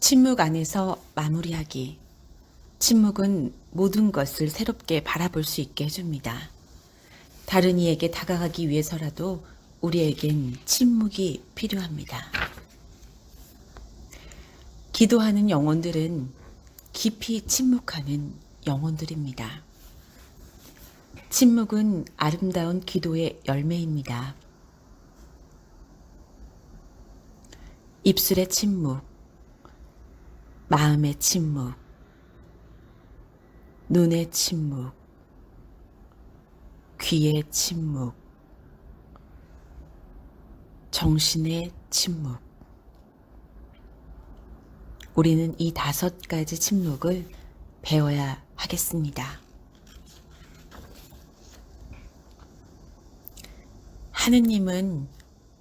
침묵 안에서 마무리하기. 침묵은 모든 것을 새롭게 바라볼 수 있게 해줍니다. 다른 이에게 다가가기 위해서라도 우리에겐 침묵이 필요합니다. 기도하는 영혼들은 깊이 침묵하는 영혼들입니다. 침묵은 아름다운 기도의 열매입니다. 입술의 침묵, 마음의 침묵, 눈의 침묵, 귀의 침묵, 정신의 침묵. 우리는 이 5가지 침묵을 배워야 하겠습니다. 하느님은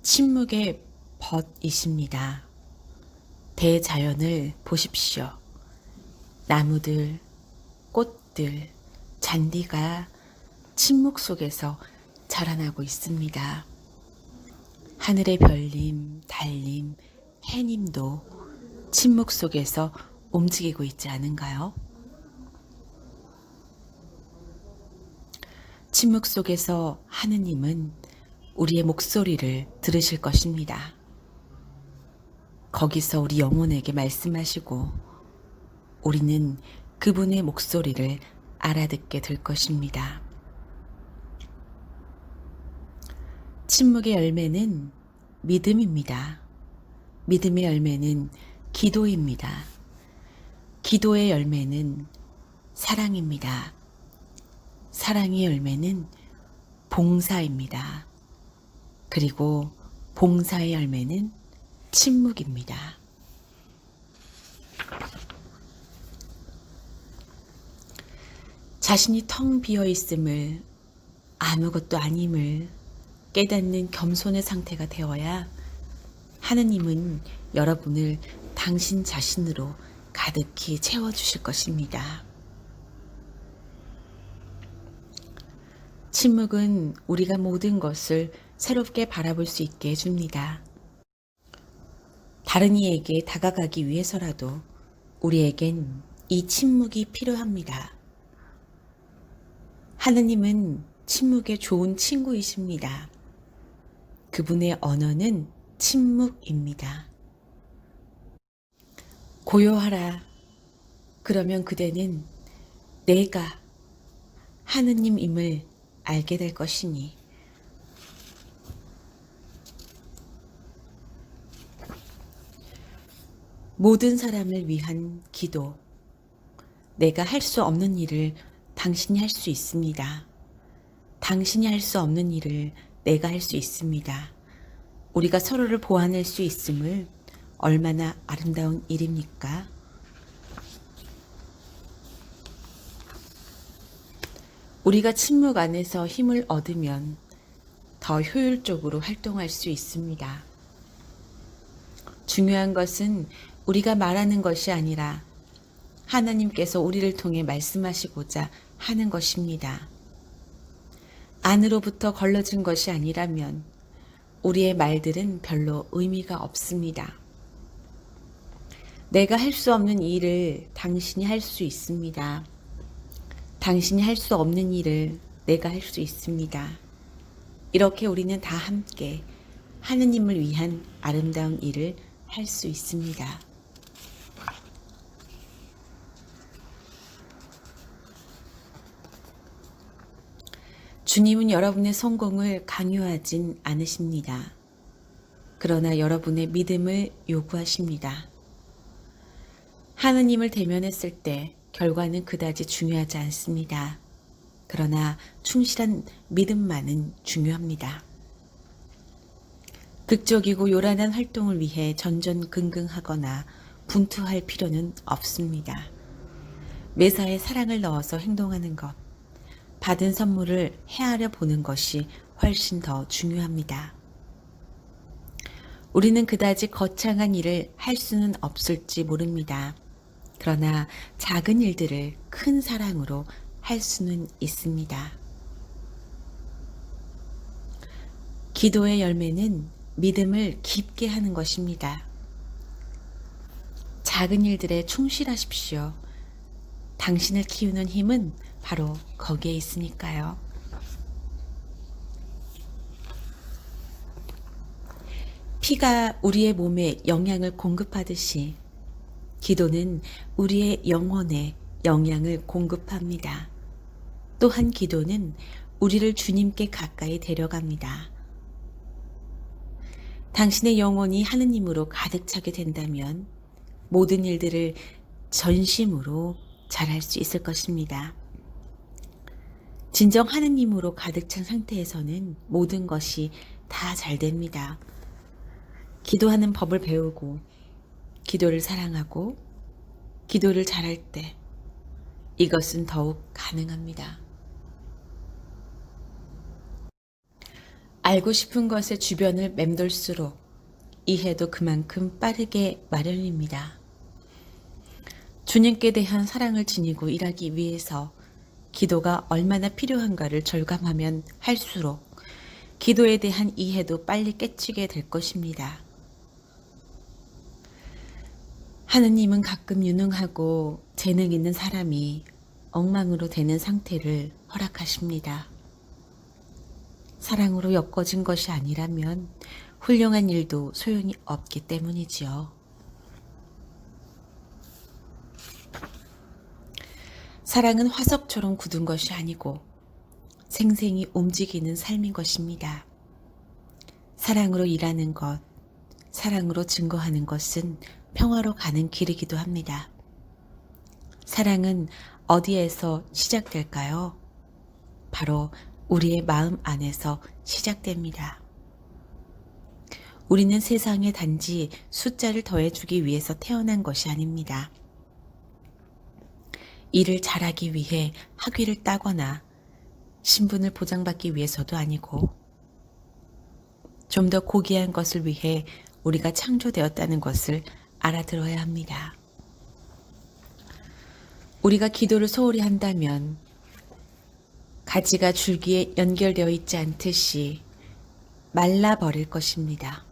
침묵의 벗이십니다. 대자연을 보십시오. 나무들, 꽃들, 잔디가 침묵 속에서 자라나고 있습니다. 하늘의 별님, 달님, 해님도 침묵 속에서 움직이고 있지 않은가요? 침묵 속에서 하느님은 우리의 목소리를 들으실 것입니다. 거기서 우리 영혼에게 말씀하시고 우리는 그분의 목소리를 알아듣게 될 것입니다. 침묵의 열매는 믿음입니다. 믿음의 열매는 기도입니다. 기도의 열매는 사랑입니다. 사랑의 열매는 봉사입니다. 그리고 봉사의 열매는 침묵입니다. 자신이 텅 비어 있음을, 아무것도 아님을 깨닫는 겸손의 상태가 되어야 하느님은 여러분을 당신 자신으로 가득히 채워주실 것입니다. 침묵은 우리가 모든 것을 새롭게 바라볼 수 있게 해줍니다. 다른 이에게 다가가기 위해서라도 우리에겐 이 침묵이 필요합니다. 하느님은 침묵의 좋은 친구이십니다. 그분의 언어는 침묵입니다. 고요하라. 그러면 그대는 내가 하느님임을 알게 될 것이니 모든 사람을 위한 기도. 내가 할 수 없는 일을 당신이 할 수 있습니다. 당신이 할 수 없는 일을 내가 할 수 있습니다. 우리가 서로를 보완할 수 있음을 얼마나 아름다운 일입니까? 우리가 침묵 안에서 힘을 얻으면 더 효율적으로 활동할 수 있습니다. 중요한 것은 우리가 말하는 것이 아니라 하나님께서 우리를 통해 말씀하시고자 하는 것입니다. 안으로부터 걸러진 것이 아니라면 우리의 말들은 별로 의미가 없습니다. 내가 할 수 없는 일을 당신이 할 수 있습니다. 당신이 할 수 없는 일을 내가 할 수 있습니다. 이렇게 우리는 다 함께 하느님을 위한 아름다운 일을 할 수 있습니다. 주님은 여러분의 성공을 강요하진 않으십니다. 그러나 여러분의 믿음을 요구하십니다. 하느님을 대면했을 때 결과는 그다지 중요하지 않습니다. 그러나 충실한 믿음만은 중요합니다. 극적이고 요란한 활동을 위해 전전긍긍하거나 분투할 필요는 없습니다. 매사에 사랑을 넣어서 행동하는 것, 받은 선물을 헤아려 보는 것이 훨씬 더 중요합니다. 우리는 그다지 거창한 일을 할 수는 없을지 모릅니다. 그러나 작은 일들을 큰 사랑으로 할 수는 있습니다. 기도의 열매는 믿음을 깊게 하는 것입니다. 작은 일들에 충실하십시오. 당신을 키우는 힘은 바로 거기에 있으니까요. 피가 우리의 몸에 영양을 공급하듯이 기도는 우리의 영혼에 영양을 공급합니다. 또한 기도는 우리를 주님께 가까이 데려갑니다. 당신의 영혼이 하느님으로 가득 차게 된다면 모든 일들을 전심으로 잘할 수 있을 것입니다. 진정 하느님으로 가득 찬 상태에서는 모든 것이 다 잘 됩니다. 기도하는 법을 배우고 기도를 사랑하고 기도를 잘할 때 이것은 더욱 가능합니다. 알고 싶은 것의 주변을 맴돌수록 이해도 그만큼 빠르게 마련입니다. 주님께 대한 사랑을 지니고 일하기 위해서 기도가 얼마나 필요한가를 절감하면 할수록 기도에 대한 이해도 빨리 깨치게 될 것입니다. 하느님은 가끔 유능하고 재능 있는 사람이 엉망으로 되는 상태를 허락하십니다. 사랑으로 엮어진 것이 아니라면 훌륭한 일도 소용이 없기 때문이지요. 사랑은 화석처럼 굳은 것이 아니고 생생히 움직이는 삶인 것입니다. 사랑으로 일하는 것, 사랑으로 증거하는 것은 평화로 가는 길이기도 합니다. 사랑은 어디에서 시작될까요? 바로 우리의 마음 안에서 시작됩니다. 우리는 세상에 단지 숫자를 더해주기 위해서 태어난 것이 아닙니다. 일을 잘하기 위해 학위를 따거나 신분을 보장받기 위해서도 아니고 좀 더 고귀한 것을 위해 우리가 창조되었다는 것을 알아들어야 합니다. 우리가 기도를 소홀히 한다면 가지가 줄기에 연결되어 있지 않듯이 말라버릴 것입니다.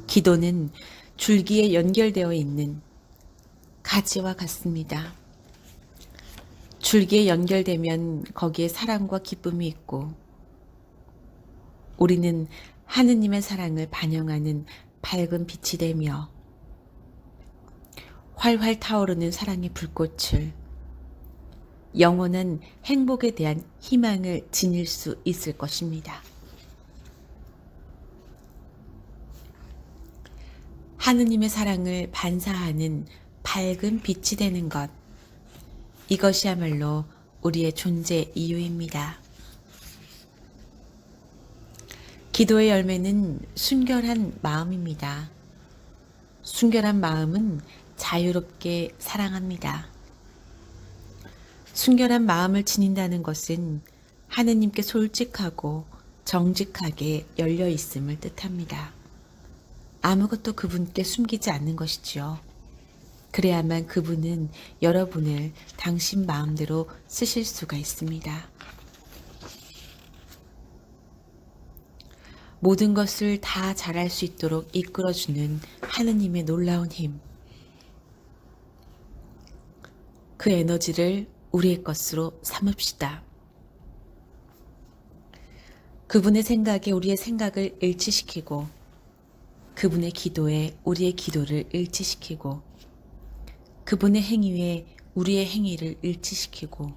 기도는 줄기에 연결되어 있는 가지와 같습니다. 줄기에 연결되면 거기에 사랑과 기쁨이 있고 우리는 하느님의 사랑을 반영하는 밝은 빛이 되며 활활 타오르는 사랑의 불꽃을 영원한 행복에 대한 희망을 지닐 수 있을 것입니다. 하느님의 사랑을 반사하는 밝은 빛이 되는 것, 이것이야말로 우리의 존재 이유입니다. 기도의 열매는 순결한 마음입니다. 순결한 마음은 자유롭게 사랑합니다. 순결한 마음을 지닌다는 것은 하느님께 솔직하고 정직하게 열려 있음을 뜻합니다. 아무것도 그분께 숨기지 않는 것이지요. 그래야만 그분은 여러분을 당신 마음대로 쓰실 수가 있습니다. 모든 것을 다 잘할 수 있도록 이끌어주는 하느님의 놀라운 힘. 그 에너지를 우리의 것으로 삼읍시다. 그분의 생각에 우리의 생각을 일치시키고 그분의 기도에 우리의 기도를 일치시키고 그분의 행위에 우리의 행위를 일치시키고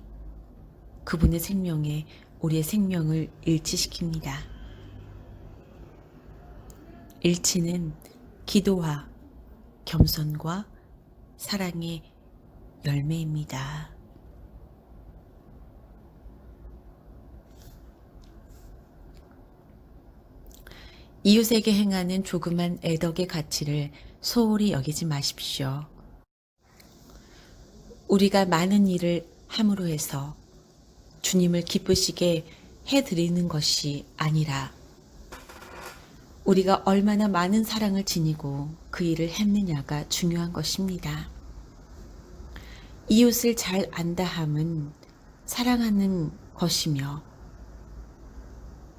그분의 생명에 우리의 생명을 일치시킵니다. 일치는 기도와 겸손과 사랑의 열매입니다. 이웃에게 행하는 조그만 애덕의 가치를 소홀히 여기지 마십시오. 우리가 많은 일을 함으로 해서 주님을 기쁘시게 해드리는 것이 아니라 우리가 얼마나 많은 사랑을 지니고 그 일을 했느냐가 중요한 것입니다. 이웃을 잘 안다 함은 사랑하는 것이며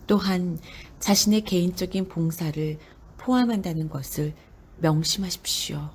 또한 자신의 개인적인 봉사를 포함한다는 것을 명심하십시오.